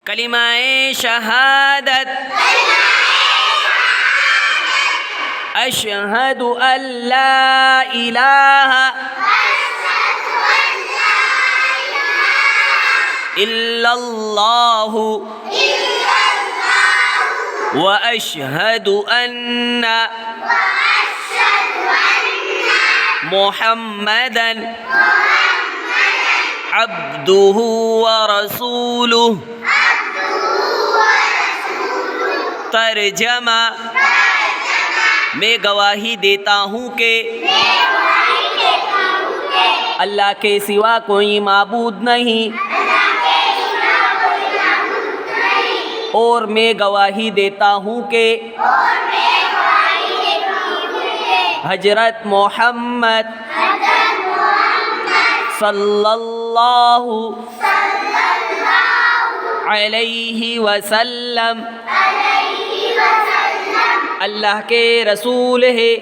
کلمہ شہادت اشہد ان لا الہ الا اللہ واشہد ان محمدا عبدہ ورسولہ۔ ترجمہ: میں گواہی دیتا ہوں کہ اللہ کے سوا کوئی معبود نہیں، اور میں گواہی دیتا ہوں کہ حضرت محمد صلی اللہ علیہ وسلم اللہ کے رسول ہے۔